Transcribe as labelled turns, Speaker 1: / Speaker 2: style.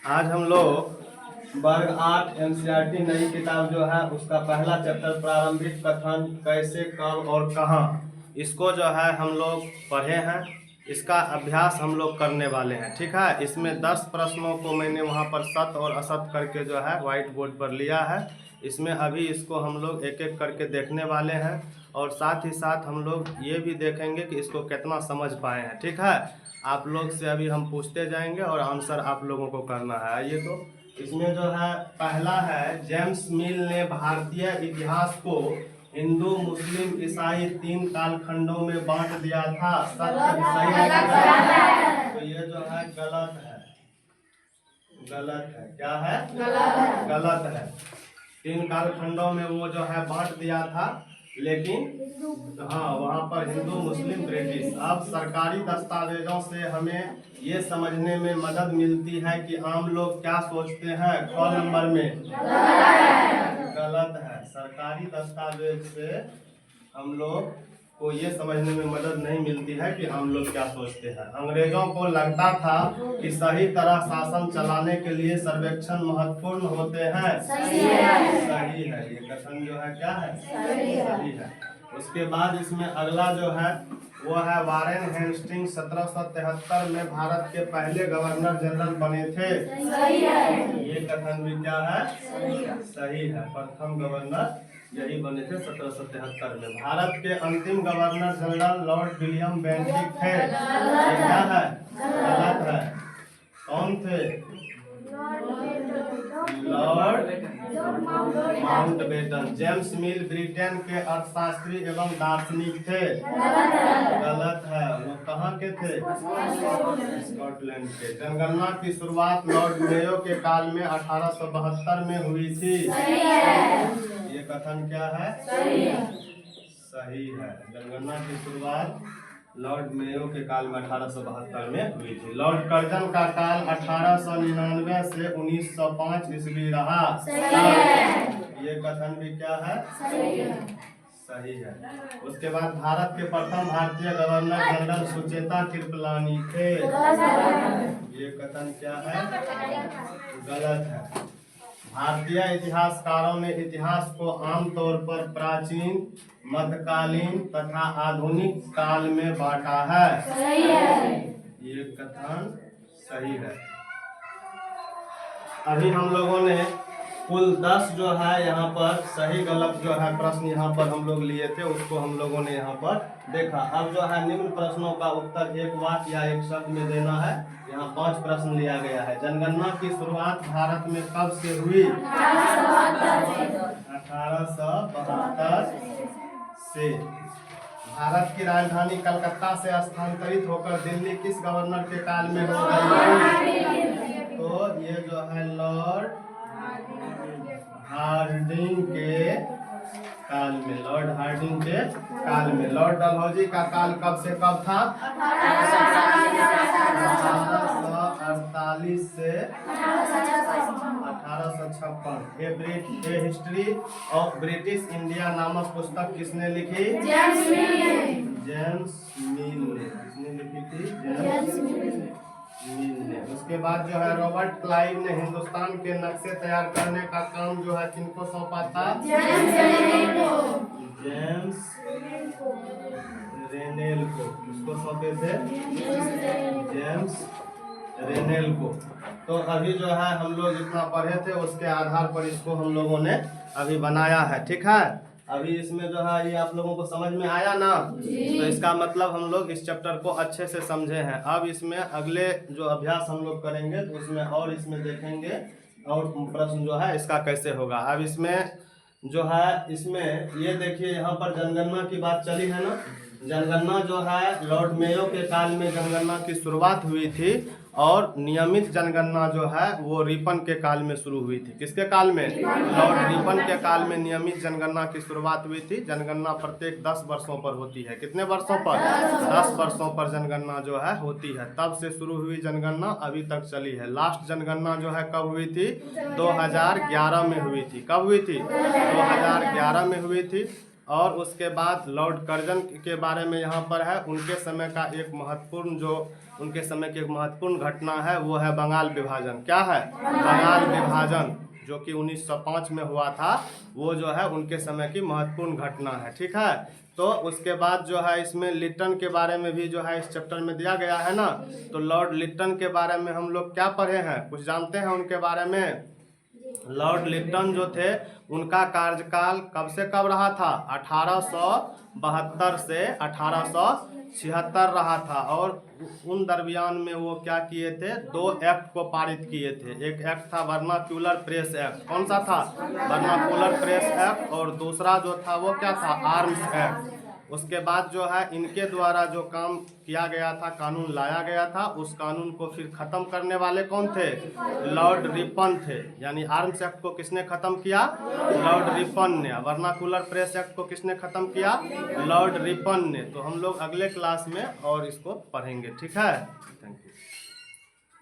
Speaker 1: आज हम लोग वर्ग 8 एनसीईआरटी नई किताब जो है उसका पहला चैप्टर प्रारंभिक कथन कैसे कब और कहाँ, इसको जो है हम लोग पढ़े हैं। इसका अभ्यास हम लोग करने वाले हैं। ठीक है, इसमें 10 प्रश्नों को मैंने वहाँ पर सत और असत करके जो है व्हाइट बोर्ड पर लिया है। इसमें अभी इसको हम लोग एक एक करके देखने वाले हैं और साथ ही साथ हम लोग ये भी देखेंगे कि इसको कितना समझ पाए हैं। ठीक है, आप लोग से अभी हम पूछते जाएंगे और आंसर आप लोगों को करना है। आइए, तो इसमें जो है पहला है, जेम्स मिल ने भारतीय इतिहास को हिंदू, मुस्लिम, ईसाई 3 कालखंडों में बांट दिया था। सही है? तो ये जो है गलत है। गलत है। क्या है? गलत है। 3 कालखंडों में वो जो है बांट दिया था, लेकिन हाँ, वहाँ पर हिंदू, मुस्लिम, ब्रिटिश। अब सरकारी दस्तावेजों से हमें ये समझने में मदद मिलती है कि आम लोग क्या सोचते हैं। क नंबर में गलत है। सरकारी दस्तावेज से हम लोग को ये समझने में मदद नहीं मिलती है कि हम लोग क्या सोचते हैं। अंग्रेजों को लगता था कि सही तरह शासन चलाने के लिए सर्वेक्षण महत्वपूर्ण होते हैं। सही है। ये कथन जो है क्या है? सही है। उसके बाद इसमें अगला जो है वो है, वारेन हेस्टिंग 1773 में भारत के पहले गवर्नर जनरल बने थे। ये कथन भी क्या है? सही है। प्रथम गवर्नर यही बने थे 1773 में। भारत के अंतिम governor general Lord William Bentinck थे। ये क्या है? गलत है। कौन थे? Lord Mountbatten. जेम्स मिल ब्रिटेन के अर्थशास्त्री एवं दार्शनिक थे। गलत है। वो कहाँ के थे? स्कॉटलैंड के। जनगणना की शुरुआत लॉर्ड मेयो के काल में 1872 में हुई थी। ये कथन क्या है? सही है। जनगणना की शुरुआत लॉर्ड मेयो के काल में 1872 में हुई थी। लॉर्ड कर्जन का काल 1899 से 1905 ईस्वी रहा। ये कथन भी क्या है? सही है। उसके बाद भारत के प्रथम भारतीय गवर्नर जनरल सुचेता कृपलानी थे। ये कथन क्या है? गलत है। भारतीय इतिहासकारों ने इतिहास को आमतौर पर प्राचीन, मध्यकालीन तथा आधुनिक काल में बांटा है। ये कथन सही है। अभी हम लोगों ने कुल 10 जो है यहाँ पर सही गलत जो है प्रश्न यहाँ पर हम लोग लिए थे, उसको हम लोगों ने यहाँ पर देखा। अब जो है निम्न प्रश्नों का उत्तर एक वाक्य या एक शब्द में देना है। यहाँ 5 प्रश्न लिया गया है। जनगणना की शुरुआत भारत में कब से हुई? 1872 से। भारत की राजधानी कलकत्ता से स्थानांतरित होकर दिल्ली किस गवर्नर के काल में हो गई? तो ये जो है लॉर्ड हार्डिंग के काल में। लॉर्ड हार्डिंग के काल में। लॉर्ड डलहौजी का काल कब से कब था? 1848 से 1856। ए हिस्ट्री ऑफ ब्रिटिश इंडिया नामक पुस्तक किसने लिखी? जेम्स मिल ने। किसने लिखी थी? जेम्स मिल ने। उसके बाद जो है रॉबर्ट क्लाइव ने हिंदुस्तान के नक्शे तैयार करने का काम जो है किनको सौंपा था? जेम्स रेनेल को। किसको सौंपे थे? जेम्स रेनेल को। तो अभी जो है हम लोग जितना पढ़े थे उसके आधार पर इसको हम लोगों ने अभी बनाया है। ठीक है, अभी इसमें जो है ये आप लोगों को समझ में आया ना? तो इसका मतलब हम लोग इस चैप्टर को अच्छे से समझे हैं। अब इसमें अगले जो अभ्यास हम लोग करेंगे तो उसमें और इसमें देखेंगे और प्रश्न जो है इसका कैसे होगा। अब इसमें जो है इसमें ये देखिए, यहाँ पर जनगणना की बात चली है ना। जनगणना जो है लॉर्ड मेयो के काल में जनगणना की शुरुआत हुई थी और नियमित जनगणना जो है वो रिपन के काल में शुरू हुई थी। किसके काल में? लॉर्ड रिपन के काल में नियमित जनगणना की शुरुआत हुई थी। जनगणना प्रत्येक 10 वर्षों पर होती है। कितने वर्षों पर? 10 वर्षों पर जनगणना जो है होती है। तब से शुरू हुई जनगणना अभी तक चली है। लास्ट जनगणना जो है कब हुई थी? 2011 में हुई थी। कब हुई थी? 2011 में हुई थी। और उसके बाद लॉर्ड कर्जन के बारे में यहाँ पर है। उनके समय का एक महत्वपूर्ण जो उनके समय की एक महत्वपूर्ण घटना है, वो है बंगाल विभाजन। क्या है? बंगाल विभाजन, जो कि 1905 में हुआ था, वो जो है उनके समय की महत्वपूर्ण घटना है। ठीक है, तो उसके बाद जो है इसमें लिट्टन के बारे में भी जो है इस चैप्टर में दिया गया है ना। तो लॉर्ड लिट्टन के बारे में हम लोग क्या पढ़े हैं, कुछ जानते हैं उनके बारे में? लॉर्ड लिट्टन जो थे, उनका कार्यकाल कब से कब रहा था? 1872 से 1876 रहा था। और उन दरमियान में वो क्या किए थे? 2 एक्ट को पारित किए थे। एक एक्ट था वर्नाक्यूलर प्रेस एक्ट। कौन सा था? Vernacular press act. और दूसरा जो था वो क्या था? Arms act. उसके बाद जो है इनके द्वारा जो काम किया गया था, कानून लाया गया था, उस कानून को फिर खत्म करने वाले कौन थे? लॉर्ड रिपन थे। यानी आर्म्स एक्ट को किसने खत्म किया? लॉर्ड रिपन ने। वर्नाकुलर प्रेस एक्ट को किसने खत्म किया? लॉर्ड रिपन ने। तो हम लोग अगले क्लास में और इसको पढ़ेंगे। ठीक है, थैंक यू।